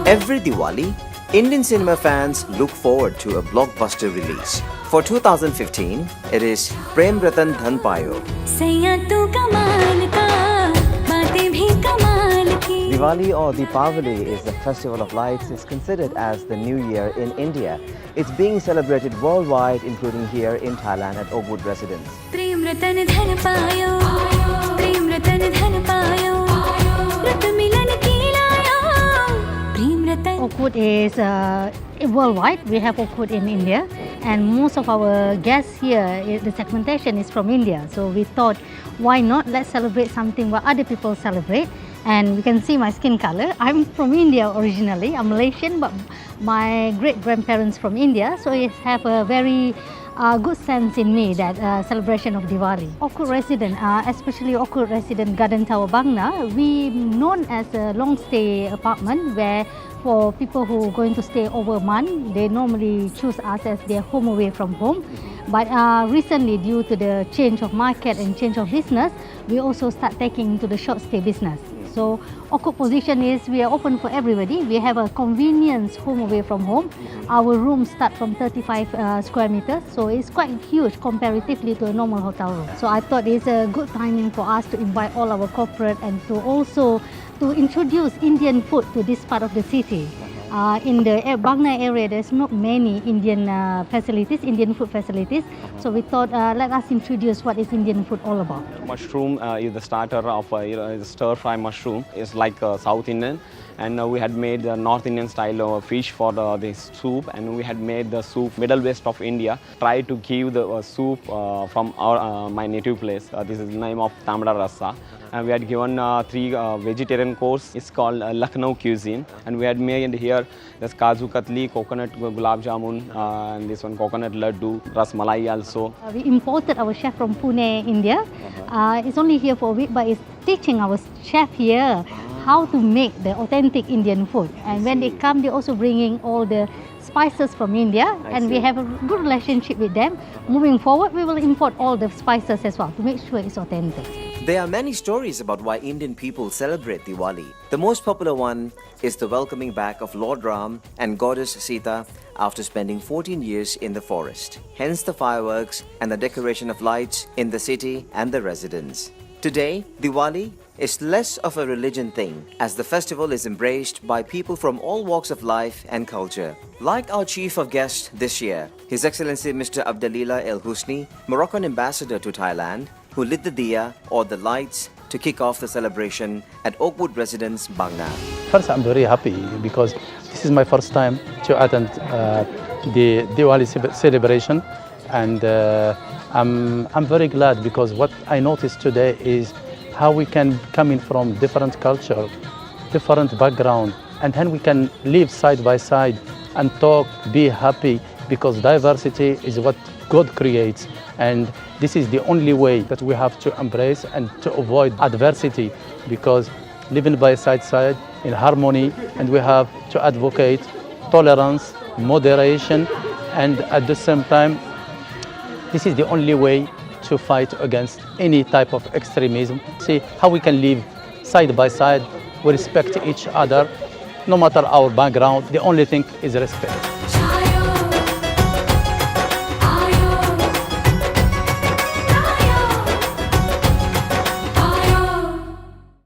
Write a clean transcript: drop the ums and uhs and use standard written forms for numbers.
Every Diwali, Indian cinema fans look forward to a blockbuster release. For 2015, it is Prem Ratan Dhan Payo. Diwali or Deepavali is the festival of lights. It's considered as the new year in India. It's being celebrated worldwide, including here in Thailand at Oakwood Residence. Prem Ratan Dhan Payo, Prem Ratan Dhan Payo, Rat Milan ki laayo, Prem Ratan. Oakwood is worldwide. We have Oakwood in India, and most of our guests here, the segmentation is from India. So we thought, why not? Let's celebrate something what other people celebrate. And you can see my skin color. I'm from India originally. I'm Malaysian, but my great-grandparents from India. So it have a very good sense in me that celebration of Diwali. Oakwood resident, especially Oakwood resident Garden Tower Bangna, we known as a long stay apartment where for people who are going to stay over a month, they normally choose us as their home away from home. But recently, due to the change of market and change of business, we also start taking to the short stay business. So Oakwood position is we are open for everybody. We have a convenience home away from home. Our rooms start from 35 square meters, so it's quite huge comparatively to a normal hotel room. So I thought it's a good timing for us to invite all our corporate and to also to introduce Indian food to this part of the city. In the Bangna area, there's not many Indian facilities, Indian food facilities. So we thought, let us introduce what is Indian food all about. Mushroom is the starter of stir-fry mushroom. It's like South Indian, and we had made the North Indian style fish for the soup, and we had made the soup Middle West of India. Try to give the soup from my native place. This is the name of Tamda Rasa. And we had given 3 vegetarian course. It's called Lucknow cuisine, and we had made here this Kaju Katli, coconut gulab jamun, and this one coconut laddu, ras malai also. We imported our chef from Pune, India. It's only here for a week, but it's teaching our chef here how to make the authentic Indian food. And when they come, they're also bringing all the spices from India, and we have a good relationship with them. Moving forward, we will import all the spices as well to make sure it's authentic. There are many stories about why Indian people celebrate Diwali. The most popular one is the welcoming back of Lord Ram and Goddess Sita after spending 14 years in the forest. Hence the fireworks and the decoration of lights in the city and the residents. Today, Diwali is less of a religion thing, as the festival is embraced by people from all walks of life and culture. Like our chief of guests this year, His Excellency Mr. Abdalila El Husni, Moroccan ambassador to Thailand, who lit the diya or the lights to kick off the celebration at Oakwood Residence, Bangna. First, I'm very happy because this is my first time to attend the Diwali celebration, and I'm very glad because what I noticed today is how we can come in from different culture, different background, and then we can live side by side and talk, be happy, because diversity is what God creates, and this is the only way that we have to embrace and to avoid adversity, because living by side in harmony, and we have to advocate tolerance, moderation, and at the same time, this is the only way to fight against any type of extremism. See how we can live side by side, we respect each other, no matter our background. The only thing is respect.